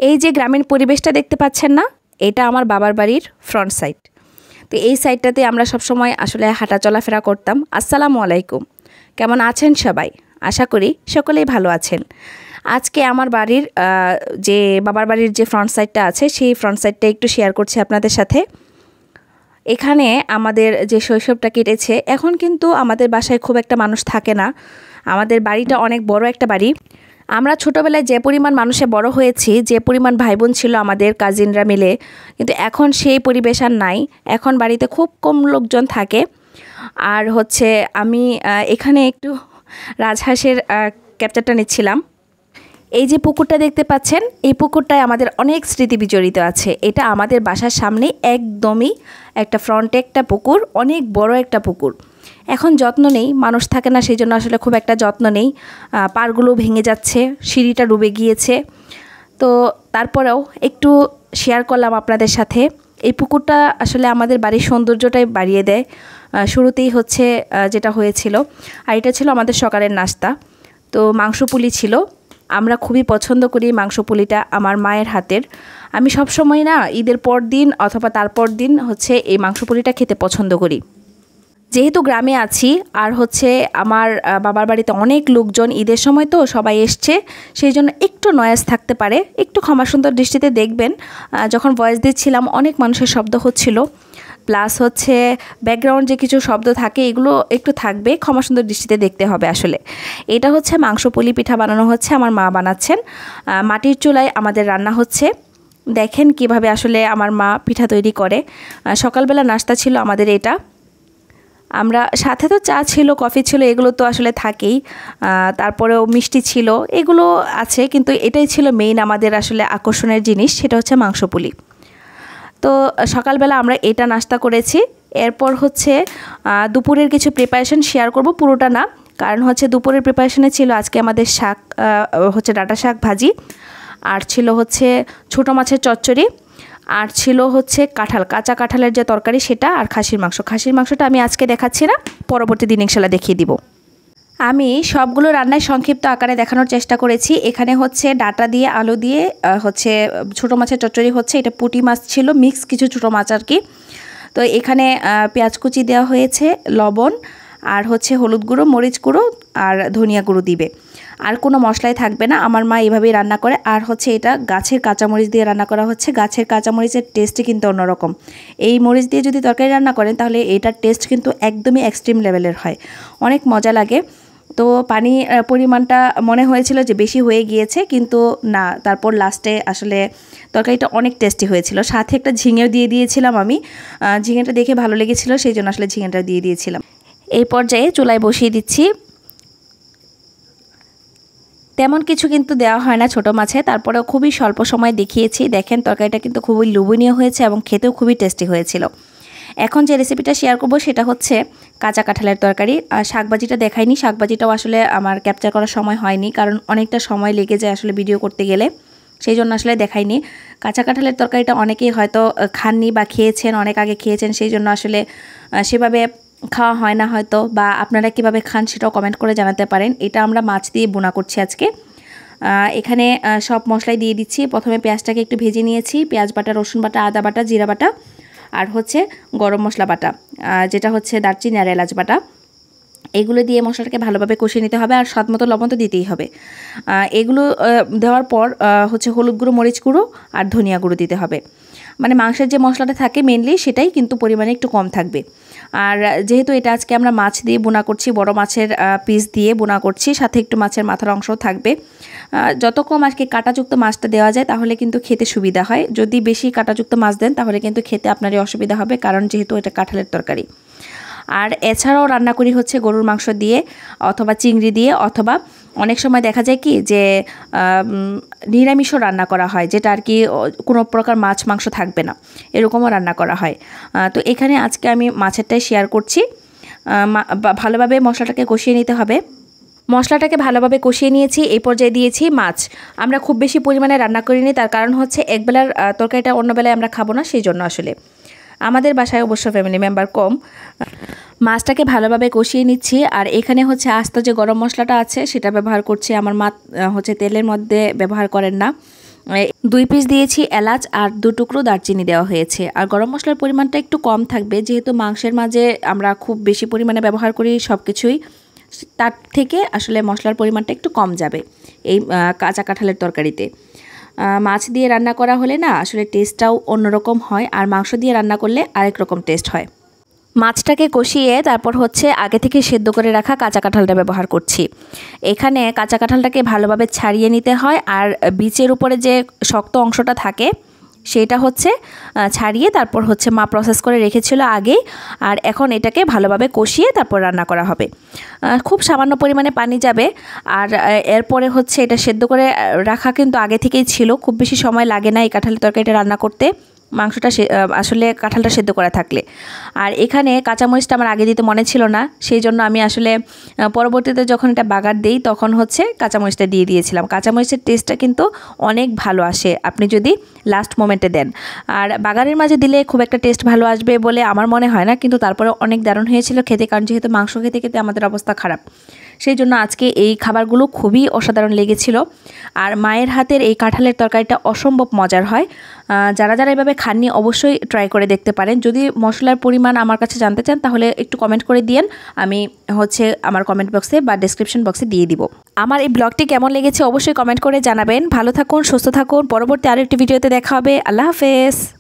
এই যে গ্রামীণ পরিবেশটা দেখতে পাচ্ছেন না, এটা আমার বাবার বাড়ির ফ্রন্ট সাইড। তো এই সাইডটাতে আমরা সবসময় আসলে হাঁটা চলাফেরা করতাম। আসসালামু আলাইকুম, কেমন আছেন সবাই? আশা করি সকলেই ভালো আছেন। আজকে আমার বাড়ির যে বাবার বাড়ির যে ফ্রন্ট সাইডটা আছে, সেই ফ্রন্ট সাইডটা একটু শেয়ার করছি আপনাদের সাথে। এখানে আমাদের যে শৈশবটা কেটেছে, এখন কিন্তু আমাদের বাসায় খুব একটা মানুষ থাকে না। আমাদের বাড়িটা অনেক বড় একটা বাড়ি। আমরা ছোটোবেলায় যে পরিমাণ মানুষে বড় হয়েছি, যে পরিমাণ ভাই বোন ছিল আমাদের কাজিনরা মিলে, কিন্তু এখন সেই পরিবেশ আর নাই। এখন বাড়িতে খুব কম লোকজন থাকে। আর হচ্ছে আমি এখানে একটু রাজহাঁসের ক্যাপচারটা নিচ্ছিলাম। এই যে পুকুরটা দেখতে পাচ্ছেন, এই পুকুরটায় আমাদের অনেক স্মৃতি বিজড়িত আছে। এটা আমাদের বাসার সামনে একদমই একটা ফ্রন্টে একটা পুকুর, অনেক বড় একটা পুকুর। এখন যত্ন নেই, মানুষ থাকে না, সেই জন্য আসলে খুব একটা যত্ন নেই। পাড়গুলো ভেঙে যাচ্ছে, সিঁড়িটা ডুবে গিয়েছে। তো তারপরেও একটু শেয়ার করলাম আপনাদের সাথে। এই পুকুরটা আসলে আমাদের বাড়ির সৌন্দর্যটাই বাড়িয়ে দেয়। শুরুতেই হচ্ছে যেটা হয়েছিল, আর এটা ছিল আমাদের সকালের নাস্তা। তো মাংস পুলি ছিল। আমরা খুবই পছন্দ করি মাংস পুলিটা আমার মায়ের হাতের। আমি সবসময় না ঈদের পর দিন অথবা তারপর দিন হচ্ছে এই মাংস পুলিটা খেতে পছন্দ করি। যেহেতু গ্রামে আছি আর হচ্ছে আমার বাবার বাড়িতে অনেক লোকজন, ঈদের সময় তো সবাই এসছে, সেই জন্য একটু নয়েজ থাকতে পারে, একটু ক্ষমা সুন্দর দৃষ্টিতে দেখবেন। যখন ভয়েস দিচ্ছিলাম অনেক মানুষের শব্দ হচ্ছিল, প্লাস হচ্ছে ব্যাকগ্রাউন্ড যে কিছু শব্দ থাকে এগুলো একটু থাকবে, ক্ষমা সুন্দর দৃষ্টিতে দেখতে হবে। আসলে এটা হচ্ছে মাংস পুলি পিঠা বানানো হচ্ছে, আমার মা বানাচ্ছেন। মাটির চুলায় আমাদের রান্না হচ্ছে। দেখেন কিভাবে আসলে আমার মা পিঠা তৈরি করে। সকালবেলা নাস্তা ছিল আমাদের এটা। আমরা সাথে তো চা ছিল, কফি ছিল, এগুলো তো আসলে থাকেই। তারপরেও মিষ্টি ছিল, এগুলো আছে, কিন্তু এটাই ছিল মেইন আমাদের আসলে আকর্ষণের জিনিস, সেটা হচ্ছে মাংস পুলি। তো সকালবেলা আমরা এটা নাস্তা করেছি। এরপর হচ্ছে দুপুরের কিছু প্রিপারেশন শেয়ার করব, পুরোটা না, কারণ হচ্ছে দুপুরের প্রিপারেশনে ছিল আজকে আমাদের শাক, হচ্ছে ডাঁটা শাক ভাজি, আর ছিল হচ্ছে ছোটো মাছের চচ্চড়ি, আর ছিল হচ্ছে কাঁচা কাঁঠালের যে তরকারি সেটা, আর খাসির মাংস। খাসির মাংসটা আমি আজকে দেখাচ্ছি না, পরবর্তী দিন ইনশাল্লাহ দেখিয়ে দিব। আমি সবগুলো রান্নায় সংক্ষিপ্ত আকারে দেখানোর চেষ্টা করেছি। এখানে হচ্ছে ডাঁটা দিয়ে আলু দিয়ে হচ্ছে ছোটো মাছের চচ্চড়ি হচ্ছে, এটা পুঁটি মাছ ছিল, মিক্স কিছু ছোটো মাছ আর কি। তো এখানে পেঁয়াজ কুচি দেওয়া হয়েছে, লবণ, আর হচ্ছে হলুদ গুঁড়ো, মরিচ গুঁড়ো, আর ধনিয়া গুঁড়ো দিবে। আর কোনো মশলাই থাকবে না, আমার মা এইভাবেই রান্না করে। আর হচ্ছে এটা গাছের কাঁচামরিচ দিয়ে রান্না করা হচ্ছে। গাছের কাঁচামরিচের টেস্টই কিন্তু অন্যরকম। এই মরিচ দিয়ে যদি তরকারি রান্না করেন তাহলে এটার টেস্ট কিন্তু একদমই এক্সট্রিম লেভেলের হয়, অনেক মজা লাগে। তো পানি পরিমাণটা মনে হয়েছিল যে বেশি হয়ে গিয়েছে, কিন্তু না, তারপর লাস্টে আসলে তরকারিটা অনেক টেস্টি হয়েছিল। সাথে একটা ঝিঙেও দিয়ে দিয়েছিলাম আমি, ঝিঙেটা দেখে ভালো লেগেছিলো, সেই জন্য আসলে ঝিঙেটা দিয়ে দিয়েছিলাম। এই পর্যায়ে চুলায় বসিয়ে দিচ্ছি। তেমন কিছু কিন্তু দেওয়া হয় না ছোটো মাছে, তারপরেও খুবই স্বল্প সময় দেখিয়েছি। দেখেন তরকারিটা কিন্তু খুবই লোভনীয় হয়েছে এবং খেতেও খুবই টেস্টি হয়েছিল। এখন যে রেসিপিটা শেয়ার করব সেটা হচ্ছে কাঁচা কাঁঠালের তরকারি। আর শাকভাজিটা দেখাইনি, শাকভাজিটাও আসলে আমার ক্যাপচার করার সময় হয়নি, কারণ অনেকটা সময় লেগে যায় আসলে ভিডিও করতে গেলে, সেই জন্য আসলে দেখাইনি। কাঁচা কাঁঠালের তরকারিটা অনেকেই হয়তো খাননি বা খেয়েছেন, অনেক আগে খেয়েছেন, সেই জন্য আসলে সেভাবে খাওয়া হয় না হয়তো, বা আপনারা কিভাবে খান সেটাও কমেন্ট করে জানাতে পারেন। এটা আমরা মাছ দিয়ে বোনা করছি আজকে। এখানে সব মশলাই দিয়ে দিচ্ছি। প্রথমে পেঁয়াজটাকে একটু ভেজে নিয়েছি, পেঁয়াজ বাটা, রসুন বাটা, আদা বাটা, জিরা বাটা, আর হচ্ছে গরম মশলা বাটা, যেটা হচ্ছে দারচিনি আর এলাচ বাটা। এগুলো দিয়ে মশলাটাকে ভালোভাবে কষিয়ে নিতে হবে, আর স্বাদ মতো লবণ তো দিতেই হবে। এগুলো দেওয়ার পর হচ্ছে হলুদ গুঁড়ো, মরিচ গুঁড়ো আর ধনিয়া গুঁড়ো দিতে হবে। মানে মাংসের যে মশলাটা থাকে মেনলি সেটাই কিন্তু পরিমাণে একটু কম থাকবে। আর যেহেতু এটা আজকে আমরা মাছ দিয়ে বোনা করছি, বড় মাছের পিস দিয়ে বোনা করছি, সাথে একটু মাছের মাথার অংশও থাকবে। যত কম আজকে কাঁটাযুক্ত মাছটা দেওয়া যায় তাহলে কিন্তু খেতে সুবিধা হয়। যদি বেশি কাঁটাযুক্ত মাছ দেন তাহলে কিন্তু খেতে আপনারই অসুবিধা হবে, কারণ যেহেতু এটা কাঁঠালের তরকারি। আর এছাড়াও রান্না করি হচ্ছে গরুর মাংস দিয়ে অথবা চিংড়ি দিয়ে, অথবা অনেক সময় দেখা যায় কি যে নিরামিষও রান্না করা হয়, যেটা আর কি কোনো প্রকার মাছ মাংস থাকবে না, এরকমও রান্না করা হয়। তো এখানে আজকে আমি মাছেরটাই শেয়ার করছি। ভালোভাবে মশলাটাকে কষিয়ে নিতে হবে। মশলাটাকে ভালোভাবে কষিয়ে নিয়েছি, এই পর্যায়ে দিয়েছি মাছ। আমরা খুব বেশি পরিমাণে রান্না করিনি, তার কারণ হচ্ছে একবেলার তরকারিটা অন্য বেলায় আমরা খাবো না, সেই জন্য আসলে আমাদের বাসায় অবশ্য ফ্যামিলি মেম্বার কম। মাছটাকে ভালোভাবে কষিয়ে নিচ্ছি। আর এখানে হচ্ছে আস্ত যে গরম মশলাটা আছে সেটা ব্যবহার করছি। আমার মা হচ্ছে তেলের মধ্যে ব্যবহার করেন না, 2 পিস দিয়েছি এলাচ আর 2 টুকরো দারচিনি দেওয়া হয়েছে। আর গরম মশলার পরিমাণটা একটু কম থাকবে, যেহেতু মাংসের মাঝে আমরা খুব বেশি পরিমাণে ব্যবহার করি সব কিছুই, তার থেকে আসলে মশলার পরিমাণটা একটু কম যাবে এই কাঁচা কাঁঠালের তরকারিতে। মাছ দিয়ে রান্না করা হলে না আসলে টেস্টটাও অন্যরকম হয়, আর মাংস দিয়ে রান্না করলে আরেক রকম টেস্ট হয়। মাছটাকে কষিয়ে তারপর হচ্ছে আগে থেকে সেদ্ধ করে রাখা কাঁচা কাঁঠালটা ব্যবহার করছি। এখানে কাঁচা কাঁঠালটাকে ভালোভাবে ছাড়িয়ে নিতে হয়, আর বীচের উপরে যে শক্ত অংশটা থাকে সেটা হচ্ছে ছাড়িয়ে তারপর হচ্ছে মা প্রসেস করে রেখেছিল আগেই, আর এখন এটাকে ভালোভাবে কষিয়ে তারপর রান্না করা হবে। খুব সামান্য পরিমাণে পানি যাবে, আর এরপরে হচ্ছে এটা সেদ্ধ করে রাখা কিন্তু আগে থেকেই ছিল, খুব বেশি সময় লাগে না এই কাঁঠালের তরকারিটা রান্না করতে, মাংসটা আসলে কাঁঠালটা সেদ্ধ করা থাকলে। আর এখানে কাঁচামরিচটা আমার আগে দিতে মনে ছিল না, সেই জন্য আমি আসলে পরবর্তীতে যখন এটা বাগার দিই তখন হচ্ছে কাঁচামরিচটা দিয়ে দিয়েছিলাম। কাঁচামরিচের টেস্টটা কিন্তু অনেক ভালো আসে আপনি যদি লাস্ট মোমেন্টে দেন, আর বাগারের মাঝে দিলে খুব একটা টেস্ট ভালো আসবে বলে আমার মনে হয় না, কিন্তু তারপরে অনেক দারুণ হয়েছিল খেতে, কারণ যেহেতু মাংস খেতে খেতে আমাদের অবস্থা খারাপ, সেই জন্য আজকে এই খাবারগুলো খুবই অসাধারণ লেগেছিল। আর মায়ের হাতের এই কাঁঠালের তরকারিটা অসম্ভব মজার হয়। যারা যারা এভাবে খাননি অবশ্যই ট্রাই করে দেখতে পারেন। যদি মশলার পরিমাণ আমার কাছে জানতে চান তাহলে একটু কমেন্ট করে দিয়েন, আমি হচ্ছে আমার কমেন্ট বক্সে বা ডেসক্রিপশন বক্সে দিয়ে দিব। আমার এই ব্লগটি কেমন লেগেছে অবশ্যই কমেন্ট করে জানাবেন। ভালো থাকুন, সুস্থ থাকুন, পরবর্তী আরেকটি ভিডিওতে দেখা হবে। আল্লাহ হাফেজ।